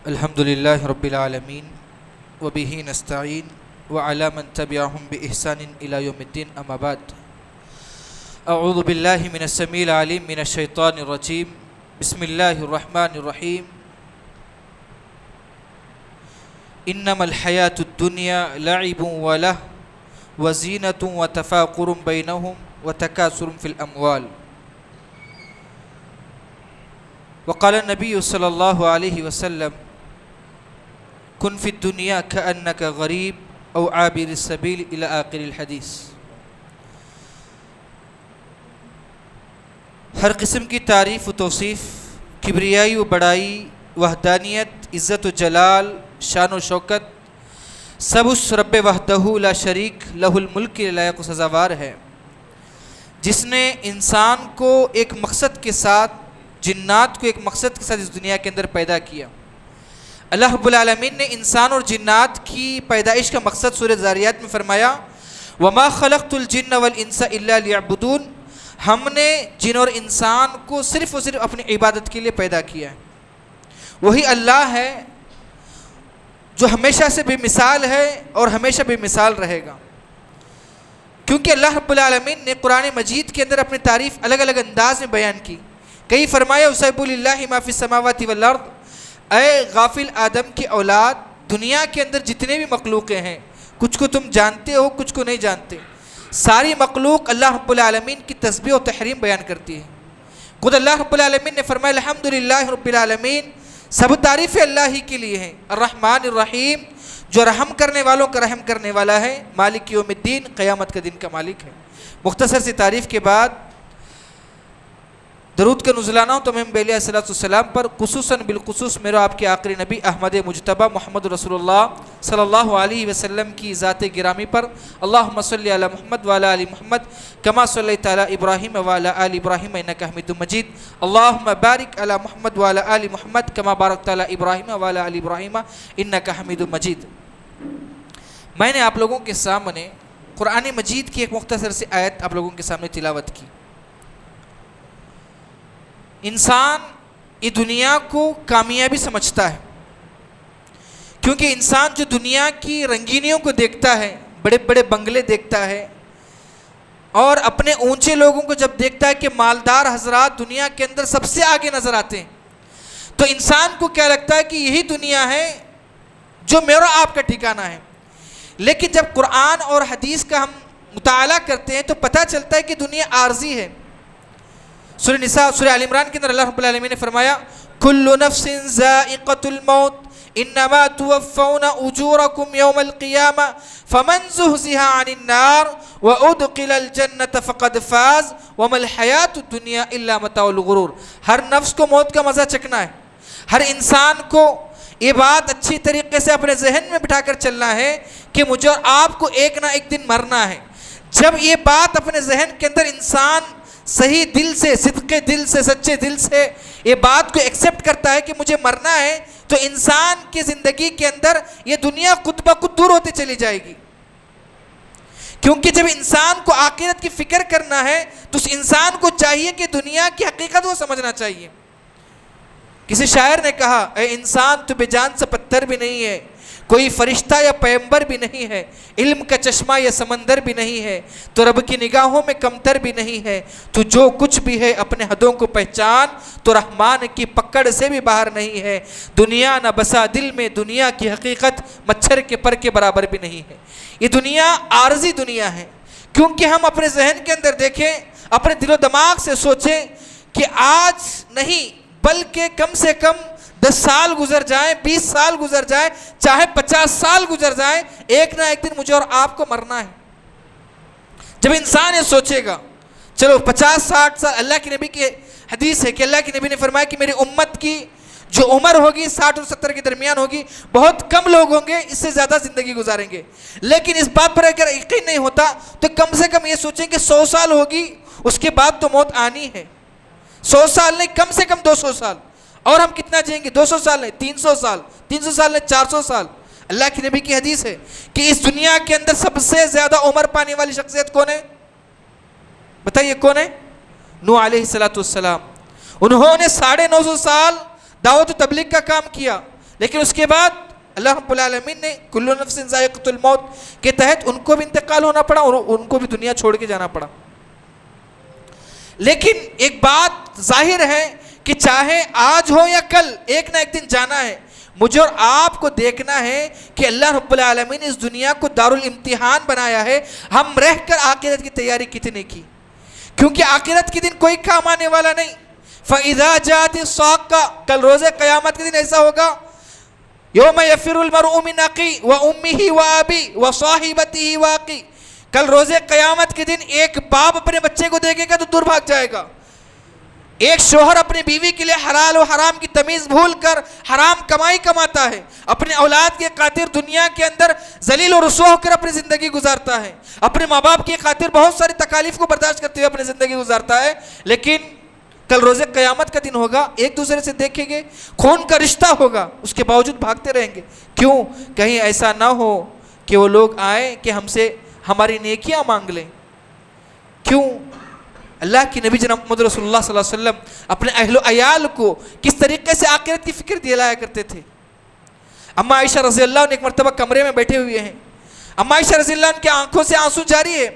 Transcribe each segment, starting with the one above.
الحمد لله رب العالمين وبه نستعين وعلى من تبعهم بإحسان إلى يوم الدين أما بعد أعوذ بالله من السميع العليم من الشيطان الرجيم بسم الله الرحمن الرحيم إنما الحياة الدنيا لعب وله وزينة وتفاخر بينهم وتكاثر في الأموال وقال النبي صلى الله عليه وسلم کن فی الدنیا کأنک غریب او عابر السبیل الی آخر الحدیث۔ ہر قسم کی تعریف و توصیف، کبریائی و بڑائی، وحدانیت، عزت و جلال، شان و شوکت سب اس رب وحدہ لا شریک لہ الملک لائق و سزاوار ہے، جس نے انسان کو ایک مقصد کے ساتھ، جنات کو ایک مقصد کے ساتھ اس دنیا کے اندر پیدا کیا۔ اللہ رب العالمین نے انسان اور جنات کی پیدائش کا مقصد سورہ ذاریات میں فرمایا وَمَا خَلَقْتُ الْجِنَّ وَالْإِنسَ إِلَّا لِيَعْبُدُونَ، ہم نے جن اور انسان کو صرف اور صرف اپنی عبادت کے لیے پیدا کیا ہے۔ وہی اللہ ہے جو ہمیشہ سے بے مثال ہے اور ہمیشہ بے مثال رہے گا، کیونکہ اللہ رب العالمین نے قرآن مجید کے اندر اپنی تعریف الگ الگ انداز میں بیان کی۔ کہیں فرمایا وَسَبِّحُ لِلَّهِ مَا فِي السَّمَاوَاتِ وَالْأَرْضِ، اے غافل آدم کی اولاد، دنیا کے اندر جتنے بھی مخلوقیں ہیں، کچھ کو تم جانتے ہو کچھ کو نہیں جانتے، ساری مخلوق اللہ رب العالمین کی تسبیح و تحریم بیان کرتی ہے۔ خود اللہ رب العالمین نے فرمایا الحمدللہ رب العالمین، سب تعریف اللہ ہی کے لیے ہیں، الرحمن الرحیم، جو رحم کرنے والوں کا رحم کرنے والا ہے، مالک یوم الدین، قیامت کا دن کا مالک ہے۔ مختصر سی تعریف کے بعد درود کا نزلانہ ہوں تو میں علیہ السلام پر خصوصاً بالخصوص میرا آپ کے آخری نبی احمد مجتبی محمد رسول اللہ صلی اللہ علیہ وسلم کی ذات گرامی پر اللہم صلی علی محمد وعلی آل محمد کما صلیت علی ابراہیم وعلی آل ابراہیم انک حمید مجید، اللہم بارک علی محمد وعلی آل محمد کما بارکت علی ابراہیم وعلی آل ابراہیم انک حمید مجید۔ میں نے آپ لوگوں کے سامنے قرآن مجید کی ایک مختصر سی آیت آپ لوگوں کے سامنے تلاوت کی۔ انسان یہ دنیا کو کامیابی سمجھتا ہے، کیونکہ انسان جو دنیا کی رنگینیوں کو دیکھتا ہے، بڑے بڑے بنگلے دیکھتا ہے اور اپنے اونچے لوگوں کو جب دیکھتا ہے کہ مالدار حضرات دنیا کے اندر سب سے آگے نظر آتے ہیں، تو انسان کو کیا لگتا ہے کہ یہی دنیا ہے جو میرا آپ کا ٹھکانہ ہے۔ لیکن جب قرآن اور حدیث کا ہم مطالعہ کرتے ہیں تو پتہ چلتا ہے کہ دنیا عارضی ہے۔ سورہ نساء، سورہ آل عمران کے اندر اللہ رب العالمین نے فرمایا کل نفس ذائقۃ الموت انما توفون اجورکم یوم القیامہ فمن زحزح عن النار وادخل الجنۃ فقد فاز وما الحیاۃ الدنیا الا متاع الغرور۔ ہر نفس کو موت کا مزہ چکھنا ہے، ہر انسان کو یہ بات اچھی طریقے سے اپنے ذہن میں بٹھا کر چلنا ہے کہ مجھے اور آپ کو ایک نہ ایک دن مرنا ہے۔ جب یہ بات اپنے ذہن کے اندر انسان صحیح دل سے، صدقے دل سے، سچے دل سے یہ بات کو ایکسیپٹ کرتا ہے کہ مجھے مرنا ہے، تو انسان کی زندگی کے اندر یہ دنیا خود بخود دور ہوتے چلی جائے گی۔ کیونکہ جب انسان کو آخرت کی فکر کرنا ہے تو اس انسان کو چاہیے کہ دنیا کی حقیقت وہ سمجھنا چاہیے۔ کسی شاعر نے کہا اے انسان تو بے جان سے پتھر بھی نہیں ہے، کوئی فرشتہ یا پیغمبر بھی نہیں ہے، علم کا چشمہ یا سمندر بھی نہیں ہے، تو رب کی نگاہوں میں کمتر بھی نہیں ہے، تو جو کچھ بھی ہے اپنے حدوں کو پہچان، تو رحمان کی پکڑ سے بھی باہر نہیں ہے، دنیا نہ بسا دل میں، دنیا کی حقیقت مچھر کے پر کے برابر بھی نہیں ہے۔ یہ دنیا عارضی دنیا ہے، کیونکہ ہم اپنے ذہن کے اندر دیکھیں، اپنے دل و دماغ سے سوچیں کہ آج نہیں بلکہ کم سے کم 10 سال گزر جائیں، 20 سال گزر جائیں، چاہے 50 سال گزر جائیں، ایک نہ ایک دن مجھے اور آپ کو مرنا ہے۔ جب انسان یہ سوچے گا چلو 50-60 سال، اللہ کے نبی کی حدیث ہے کہ اللہ کے نبی نے فرمایا کہ میری امت کی جو عمر ہوگی 60 اور 70 کے درمیان ہوگی، بہت کم لوگ ہوں گے اس سے زیادہ زندگی گزاریں گے۔ لیکن اس بات پر اگر یقین نہیں ہوتا تو کم سے کم یہ سوچیں کہ 100 سال ہوگی، اس کے بعد تو موت آنی ہے۔ 100 سال نہیں، کم سے کم 200 سال۔ اور ہم کتنا جئیں گے؟ 200 سال نہیں، 300 سال، 300 سال نہیں، 400 سال۔ اللہ کے نبی کی حدیث ہے کہ اس دنیا کے اندر سب سے زیادہ عمر پانے والی شخصیت کون ہے؟ بتائیے کون ہے؟ نوح علیہ السلام۔ انہوں نے 950 سال دعوت و تبلیغ کا کام کیا، لیکن اس کے بعد اللہ رب العالمین نے کل نفس ذائقۃ الموت کے تحت ان کو بھی انتقال ہونا پڑا اور ان کو بھی دنیا چھوڑ کے جانا پڑا. لیکن ایک بات ظاہر ہے کہ چاہے آج ہو یا کل ایک نہ ایک دن جانا ہے. مجھے اور آپ کو دیکھنا ہے کہ اللہ رب العالمین نے اس دنیا کو دارالامتحان بنایا ہے. ہم رہ کر آخرت کی تیاری کتنے کی, کیونکہ آخرت کے دن کوئی کام آنے والا نہیں. فَإِذَا جَاءَتِ الصَّاخَّةُ, کل روز قیامت کے دن ایسا ہوگا, یوم یفر المرء من اخیہ وامہ وابیہ وصاحبتہ واخیہ. کل روز قیامت کے دن ایک باپ اپنے بچے کو دیکھے گا تو دور بھاگ جائے گا. ایک شوہر اپنی بیوی کے لیے حلال و حرام کی تمیز بھول کر حرام کمائی کماتا ہے, اپنے اولاد کے خاطر دنیا کے اندر ذلیل و رسوا ہو کر اپنی زندگی گزارتا ہے, اپنے ماں باپ کی خاطر بہت ساری تکالیف کو برداشت کرتے ہوئے اپنی زندگی گزارتا ہے. لیکن کل روز قیامت کا دن ہوگا, ایک دوسرے سے دیکھیں گے, خون کا رشتہ ہوگا, اس کے باوجود بھاگتے رہیں گے. کیوں؟ کہیں ایسا نہ ہو کہ وہ لوگ آئیں کہ ہم سے ہماری نیکیاں مانگ لیں. کیوں؟ اللہ کی نبی جناب محمد رسول اللہ صلی اللہ علیہ وسلم اپنے اہل و عیال کو کس طریقے سے آخرت کی فکر دلایا کرتے تھے. اما عائشہ رضی اللہ عنہ ایک مرتبہ کمرے میں بیٹھے ہوئے ہیں. اما عائشہ رضی اللہ عنہ کی آنکھوں سے آنسو جاری ہے.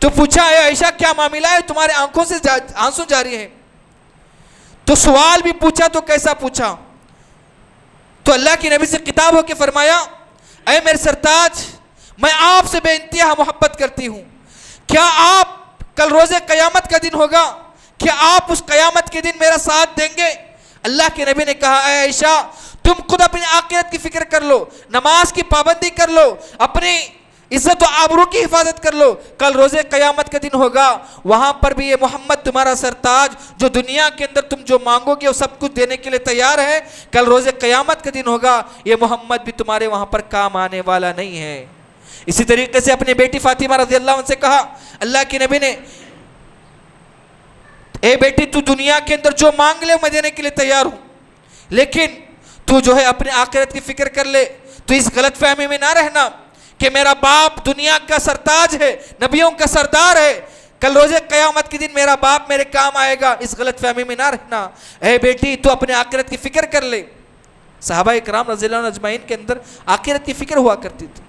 تو پوچھا, اے عائشہ کیا معاملہ ہے, تمہارے آنکھوں سے آنسو جاری ہیں؟ تو سوال بھی پوچھا تو کیسا پوچھا. تو اللہ کی نبی سے خطاب ہو کے فرمایا, اے میرے سرتاج, میں آپ سے بے انتہا محبت کرتی ہوں. کیا آپ کل روز قیامت کا دن ہوگا, کیا آپ اس قیامت کے دن میرا ساتھ دیں گے؟ اللہ کے نبی نے کہا, اے عائشہ تم خود اپنی آخرت کی فکر کر لو, نماز کی پابندی کر لو, اپنی عزت و آبرو کی حفاظت کر لو. کل روز قیامت کا دن ہوگا, وہاں پر بھی یہ محمد تمہارا سرتاج جو دنیا کے اندر تم جو مانگو گے وہ سب کچھ دینے کے لیے تیار ہے. کل روز قیامت کا دن ہوگا, یہ محمد بھی تمہارے وہاں پر کام آنے والا نہیں ہے. اسی طریقے سے اپنی بیٹی فاطمہ رضی اللہ عنہ سے کہا, اللہ کے نبی نے, اے بیٹی تو دنیا کے اندر جو مانگ لے میں دینے کے لیے تیار ہوں, لیکن تو جو ہے اپنے آخرت کی فکر کر لے. تو اس غلط فہمی میں نہ رہنا کہ میرا باپ دنیا کا سرتاج ہے, نبیوں کا سردار ہے, کل روز قیامت کے دن میرا باپ میرے کام آئے گا, اس غلط فہمی میں نہ رہنا. اے بیٹی تو اپنے آخرت کی فکر کر لے. صحابہ اکرام رضی اللہ عنہ اجمعین کے اندر آخرت کی فکر ہوا کرتی تھی.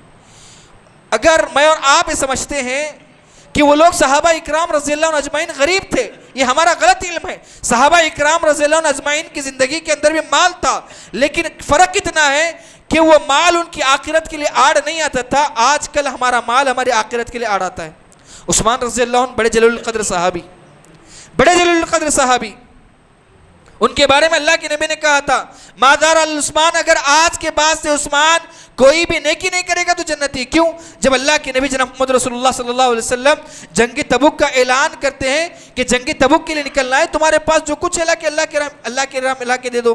اگر میں اور آپ یہ سمجھتے ہیں کہ وہ لوگ صحابہ اکرام رضی اللہ عنہ اجمعین غریب تھے, یہ ہمارا غلط علم ہے. صحابہ اکرام رضی اللہ عنہ اجمعین کی زندگی کے اندر بھی مال تھا, لیکن فرق اتنا ہے کہ وہ مال ان کی آخرت کے لیے آڑ نہیں آتا تھا. آج کل ہمارا مال ہماری آخرت کے لیے آڑ آتا ہے. عثمان رضی اللہ عنہ بڑے جلیل القدر صحابی, بڑے جلیل القدر صحابی, ان کے بارے میں اللہ کے نبی نے کہا تھا, مادار عثمان, اگر آج کے بعد سے عثمان کوئی بھی نیکی نہیں کرے گا تو جنتی. کیوں؟ جب اللہ کے نبی جناب محمد رسول اللہ صلی اللہ علیہ وسلم جنگ تبوک کا اعلان کرتے ہیں کہ جنگ تبوک کے لیے نکلنا ہے, تمہارے پاس جو کچھ ہے اللہ کے راہ میں لا کے دے دو.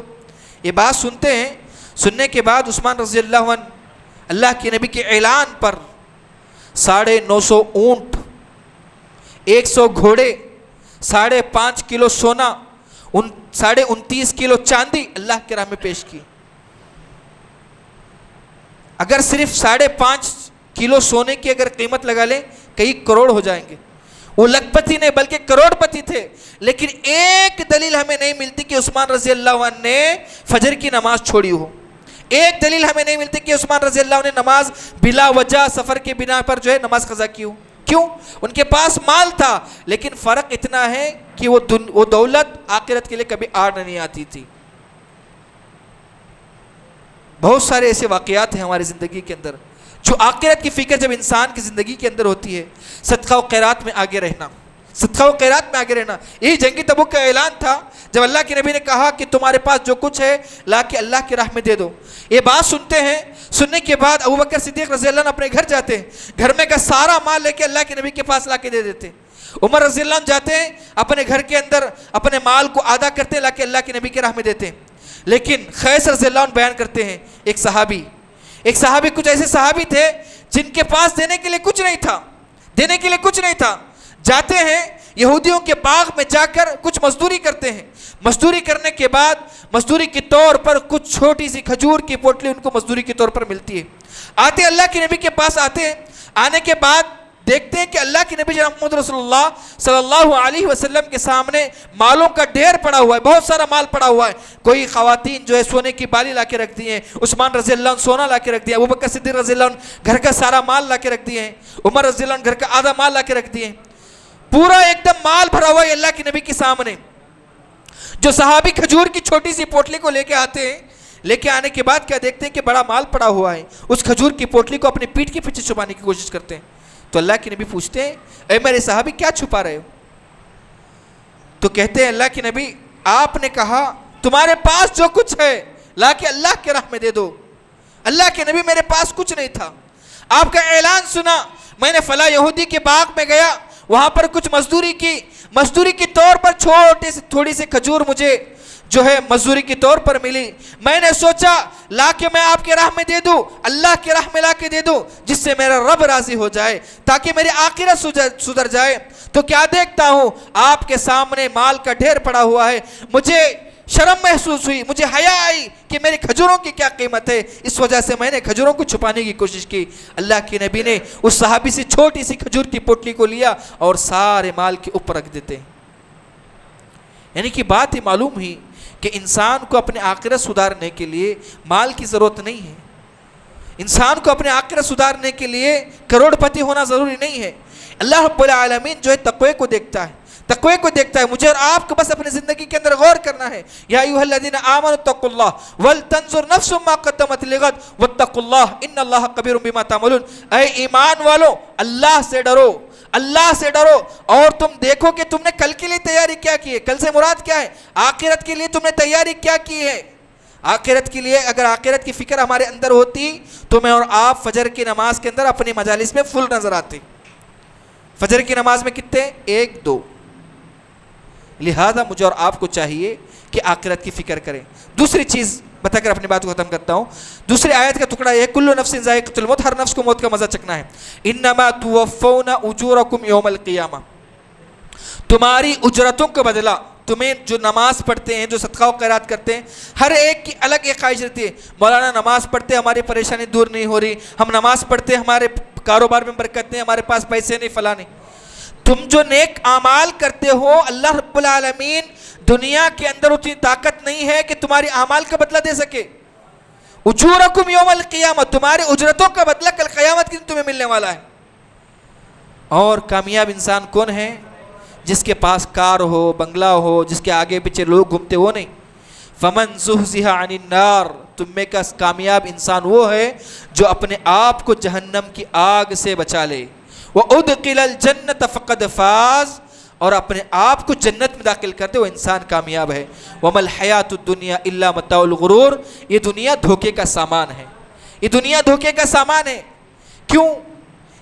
یہ بات سنتے ہیں, سننے کے بعد عثمان رضی اللہ عنہ اللہ کے نبی کے اعلان پر 950 اونٹ, 100 گھوڑے, 5.5 کلو سونا, 29.5 کلو چاندی اللہ کے راہ میں پیش کی. اگر صرف 5.5 کلو سونے کی اگر قیمت لگا لیں کئی کروڑ ہو جائیں گے. وہ لکھپتی نہیں بلکہ کروڑ پتی تھے. لیکن ایک دلیل ہمیں نہیں ملتی کہ عثمان رضی اللہ عنہ نے فجر کی نماز چھوڑی ہو. ایک دلیل ہمیں نہیں ملتی کہ عثمان رضی اللہ عنہ نے نماز بلا وجہ سفر کے بنا پر جو ہے نماز قضا کی ہو. کیوں؟ ان کے پاس مال تھا, لیکن فرق اتنا ہے کہ وہ دولت آخرت کے لیے کبھی آڑ نہیں آتی تھی. بہت سارے ایسے واقعات ہیں ہماری زندگی کے اندر جو آخرت کی فکر جب انسان کی زندگی کے اندر ہوتی ہے. صدقہ و خیرات میں آگے رہنا, صدقہ و خیرات میں آگے رہنا. یہی جنگی تبوک کا اعلان تھا جب اللہ کے نبی نے کہا کہ تمہارے پاس جو کچھ ہے لا کے اللہ کی راہ میں دے دو. یہ بات سنتے ہیں, سننے کے بعد ابوبکر صدیق رضی اللہ عنہ اپنے گھر جاتے ہیں, گھر میں کا سارا مال لے کے اللہ کے نبی کے پاس لا کے دے دیتے. عمر رضی اللہ عنہ جاتے ہیں, اپنے گھر کے اندر اپنے مال کو آدھا کرتے لا کے اللہ کے نبی کے راہ میں دیتے. لیکن قیس رضی اللہ عنہ بیان کرتے ہیں, ایک صحابی کچھ ایسے صحابی تھے جن کے پاس دینے کے لیے کچھ نہیں تھا, جاتے ہیں یہودیوں کے باغ میں جا کر کچھ مزدوری کرتے ہیں. مزدوری کرنے کے بعد مزدوری کے طور پر کچھ چھوٹی سی کھجور کی پوٹلی ان کو مزدوری کے طور پر ملتی ہے. آتے اللہ کے نبی کے پاس آتے ہیں, آنے کے بعد دیکھتے ہیں کہ اللہ کے نبی جناب محمد رسول اللہ صلی اللہ علیہ وسلم کے سامنے مالوں کا ڈھیر پڑا ہوا ہے، بہت سارا مال پڑا ہوا ہے. کوئی خواتین جو ہے سونے کی بالی لا کے رکھ دی ہیں، عثمان رضی اللہ عنہ سونا لا کے رکھ دیا، ابوبکر صدیق رضی اللہ عنہ گھر کا سارا مال لا کے رکھ دیے ہیں، عمر رضی اللہ عنہ گھر کا آدھا مال لا کے رکھ دیے ہیں. پورا ایک دم مال بھرا ہوا ہے اللہ کے نبی کے سامنے. جو صحابی کھجور کی چھوٹی سی پوٹلی کو لے کے آتے ہیں، لے کے آنے کے بعد کیا دیکھتے ہیں کہ بڑا مال پڑا ہوا ہے، اس کھجور کی پوٹلی کو اپنی پیٹھ کے پیچھے چھپانے کی کوشش کرتے ہیں. تو اللہ کے نبی پوچھتے ہیں اے میرے صحابی کیا چھپا رہے ہو؟ تو کہتے ہیں اللہ کے نبی آپ نے کہا تمہارے پاس جو کچھ ہے لا کے اللہ کے راہ میں دے دو. اللہ کے نبی میرے پاس کچھ نہیں تھا، آپ کا اعلان سنا، میں نے فلاں یہودی کے باغ میں گیا، وہاں پر کچھ مزدوری کے طور پر تھوڑی سی کھجور مجھے جو ہے مزدوری کے طور پر ملی. میں نے سوچا لا کے میں آپ کے راہ میں دے دوں، اللہ کے راہ میں لا کے دے دوں، جس سے میرا رب راضی ہو جائے تاکہ میری آخرت سدھر جائے. تو کیا دیکھتا ہوں آپ کے سامنے مال کا ڈھیر پڑا ہوا ہے. مجھے شرم محسوس ہوئی، مجھے حیا آئی کہ میری کھجوروں کی کیا قیمت ہے، اس وجہ سے میں نے کھجوروں کو چھپانے کی کوشش کی. اللہ کے نبی نے اس صحابی سے چھوٹی سی کھجور کی پوٹلی کو لیا اور سارے مال کے اوپر رکھ دیتے. یعنی کہ بات ہی معلوم ہوئی کہ انسان کو اپنے آخرت سدھارنے کے لیے مال کی ضرورت نہیں ہے. انسان کو اپنے آخرت سدھارنے کے لیے کروڑ پتی ہونا ضروری نہیں ہے. اللہ رب العالمین جو ہے تقوی کو دیکھتا ہے، مجھے اور آپ کو بس اپنی زندگی کے اندر غور کرنا ہے. یا ایھا الذین آمنوا اتقوا اللہ ولتنظر نفس ما قدمت لغد واتقوا اللہ ان اللہ خبیر بما تعملون. اے ایمان والو اللہ سے ڈرو اور تم دیکھو کہ تم نے کل کے لیے تیاری کیا کی ہے. کل سے مراد کیا ہے؟ آخرت کے لیے تم نے تیاری کیا کی ہے. آخرت کے لیے اگر آخرت کی فکر ہمارے اندر ہوتی تو میں اور آپ فجر کی نماز کے اندر اپنی مجالس میں فل نظر آتے. فجر کی نماز میں کتنے؟ 1-2. لہذا مجھے اور آپ کو چاہیے کہ آخرت کی فکر کریں. دوسری چیز بتا کر اپنی بات کو ختم کرتا ہوں. دوسری آیت کا ٹکڑا یہ ہے کل نفس ذائقۃ الموت، ہر نفس کو موت کا مزہ چکھنا ہے. انما توفون اجورکم یوم القیامہ، تمہاری اجرتوں کا بدلہ، تمہیں جو نماز پڑھتے ہیں، جو صدقہ و خیرات کرتے ہیں، ہر ایک کی الگ ایک خواہش رہتی ہے. مولانا نماز پڑھتے ہماری پریشانی دور نہیں ہو رہی، ہم نماز پڑھتے ہمارے کاروبار میں برکت نہیں، ہمارے پاس پیسے نہیں، فلاں نہیں. تم جو نیک اعمال کرتے ہو اللہ رب العالمین دنیا کے اندر اتنی طاقت نہیں ہے کہ تمہاری اعمال کا بدلہ دے سکے. اجورکم یوم القیامہ، تمہاری اجرتوں کا بدلہ کل قیامت کے دن تمہیں ملنے والا ہے. اور کامیاب انسان کون ہے؟ جس کے پاس کار ہو، بنگلہ ہو، جس کے آگے پیچھے لوگ گھومتے، وہ نہیں. فمن زحزح عن النار، تم میں کا کامیاب انسان وہ ہے جو اپنے آپ کو جہنم کی آگ سے بچا لے. وَأُدْخِلَ الْجَنَّةَ فَقَدْ فَازَ، اور اپنے آپ کو جنت میں داخل کرتے وہ انسان کامیاب ہے. وَمَا الْحَيَاةُ الدُّنْيَا إِلَّا مَتَاعُ الْغُرُورِ، یہ دنیا دھوکے کا سامان ہے. یہ دنیا دھوکے کا سامان ہے. کیوں؟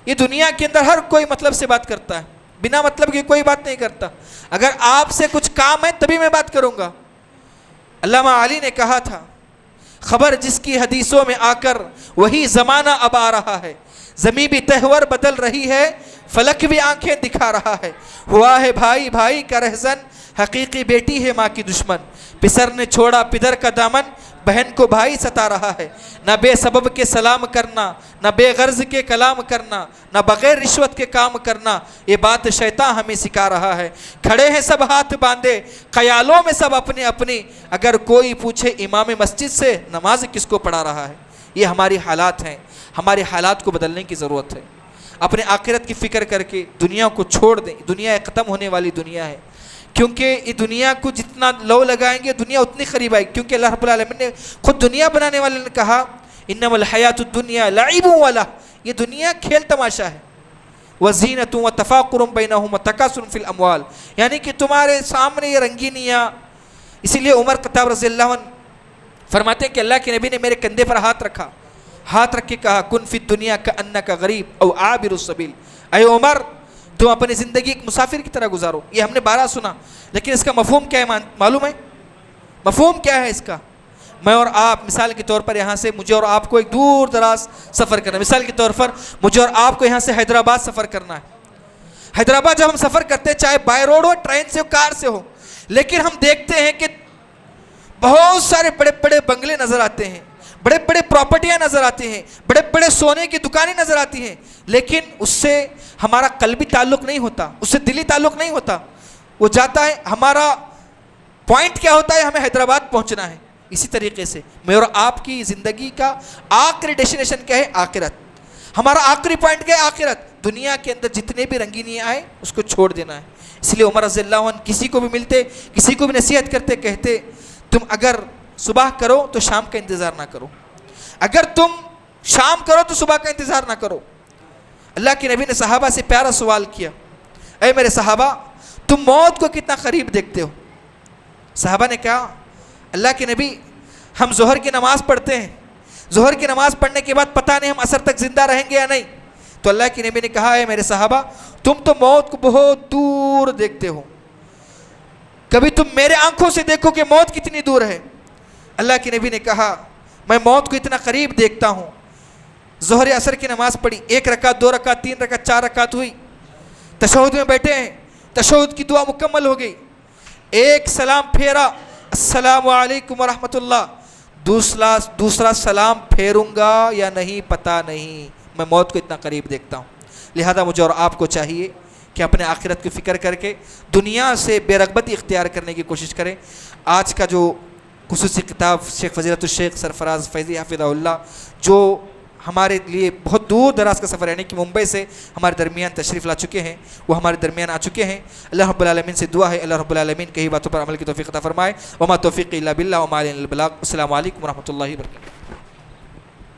یہ دنیا کے اندر ہر کوئی مطلب سے بات کرتا ہے، بنا مطلب کی کوئی بات نہیں کرتا. اگر آپ سے کچھ کام ہے تبھی میں بات کروں گا. علامہ علی نے کہا تھا خبر جس کی حدیثوں میں آ کر وہی زمانہ اب آ رہا ہے، زمین بھی تہور بدل رہی ہے، فلک بھی آنکھیں دکھا رہا ہے. ہوا ہے بھائی بھائی کا رہزن، حقیقی بیٹی ہے ماں کی دشمن. پسر نے چھوڑا پدر کا دامن، بہن کو بھائی ستا رہا ہے. نہ بے سبب کے سلام کرنا، نہ بے غرض کے کلام کرنا، نہ بغیر رشوت کے کام کرنا، یہ بات شیطان ہمیں سکھا رہا ہے. کھڑے ہیں سب ہاتھ باندھے، خیالوں میں سب اپنی اپنی، اگر کوئی پوچھے امام مسجد سے نماز کس کو پڑھا رہا ہے. یہ ہماری حالات ہیں، ہمارے حالات کو بدلنے کی ضرورت ہے. اپنے آخرت کی فکر کر کے دنیا کو چھوڑ دیں. دنیا ختم ہونے والی دنیا ہے، کیونکہ یہ دنیا کو جتنا لو لگائیں گے دنیا اتنی قریب آئے گی. کیونکہ اللہ رب العالمین نے خود دنیا بنانے والے نے کہا انما الحیات الدنیا لعب ولہ، یہ دنیا کھیل تماشا ہے. وزینۃ وتفاخر بینہم وتکاثر فی الاموال، یعنی کہ تمہارے سامنے یہ رنگینیاں. اسی لیے عمر خطاب رضی اللہ عنہ فرماتے ہیں کہ اللہ کے نبی نے میرے کندھے پر ہاتھ رکھا، ہاتھ رکھ کے کہا کن فی الدنیا کانک غریب او عابر السبیل. اے عمر تم اپنی زندگی ایک مسافر کی طرح گزارو. یہ ہم نے بارہ سنا، لیکن اس کا مفہوم کیا ہے معلوم ہے؟ مفہوم کیا ہے اس کا؟ میں اور آپ مثال کے طور پر یہاں سے مجھے اور آپ کو ایک دور دراز سفر کرنا ہے. مثال کے طور پر مجھے اور آپ کو یہاں سے حیدرآباد سفر کرنا ہے. حیدرآباد جب ہم سفر کرتے ہیں چاہے بائی روڈ ہو، ٹرین سے ہو، کار سے ہو، لیکن ہم دیکھتے ہیں کہ بہت سارے بڑے بڑے بنگلے نظر آتے ہیں، بڑے بڑے پراپرٹیاں نظر آتی ہیں، بڑے بڑے سونے کی دکانیں نظر آتی ہیں، لیکن اس سے ہمارا قلبی تعلق نہیں ہوتا، اس سے دلی تعلق نہیں ہوتا. وہ جاتا ہے، ہمارا پوائنٹ کیا ہوتا ہے؟ ہمیں حیدرآباد پہنچنا ہے. اسی طریقے سے میرا اور آپ کی زندگی کا آخری ڈیسٹینیشن کیا ہے؟ آخرت. ہمارا آخری پوائنٹ کیا ہے؟ آخرت. دنیا کے اندر جتنے بھی رنگینیاں آئے اس کو چھوڑ دینا ہے. اس لیے عمر رضی اللہ عنہ کسی کو بھی ملتے، کسی کو بھی نصیحت کرتے، کہتے تم اگر صبح کرو تو شام کا انتظار نہ کرو، اگر تم شام کرو تو صبح کا انتظار نہ کرو. اللہ کے نبی نے صحابہ سے پیارا سوال کیا، اے میرے صحابہ تم موت کو کتنا قریب دیکھتے ہو؟ صحابہ نے کہا اللہ کے نبی ہم ظہر کی نماز پڑھتے ہیں، ظہر کی نماز پڑھنے کے بعد پتہ نہیں ہم عصر تک زندہ رہیں گے یا نہیں. تو اللہ کے نبی نے کہا اے میرے صحابہ تم تو موت کو بہت دور دیکھتے ہو، کبھی تم میرے آنکھوں سے دیکھو کہ موت کتنی دور ہے. اللہ کے نبی نے کہا میں موت کو اتنا قریب دیکھتا ہوں. ظہر عصر کی نماز پڑھی، 1 رکعت 2 رکعت 3 رکعت 4 رکعت ہوئی، تشہد میں بیٹھے ہیں، تشہد کی دعا مکمل ہو گئی، ایک سلام پھیرا السلام علیکم ورحمۃ اللہ، دوسرا سلام پھیروں گا یا نہیں پتہ نہیں، میں موت کو اتنا قریب دیکھتا ہوں. لہذا مجھے اور آپ کو چاہیے کہ اپنے آخرت کی فکر کر کے دنیا سے بے رغبتی اختیار کرنے کی کوشش کریں. آج کا جو خصوصی کتاب شیخ فضیلت الشیخ سرفراز فیضی حفظہ اللہ، جو ہمارے لیے بہت دور دراز کا سفر یعنی کہ ممبئی سے ہمارے درمیان تشریف لا چکے ہیں، وہ ہمارے درمیان آ چکے ہیں. اللہ رب العالمین سے دعا ہے اللہ رب العالمین کئی باتوں پر عمل کی توفیق عطا فرمائے. وما توفیق الا باللہ وما علینا البلاغ. السلام علیکم ورحمۃ اللہ وبرکاتہ.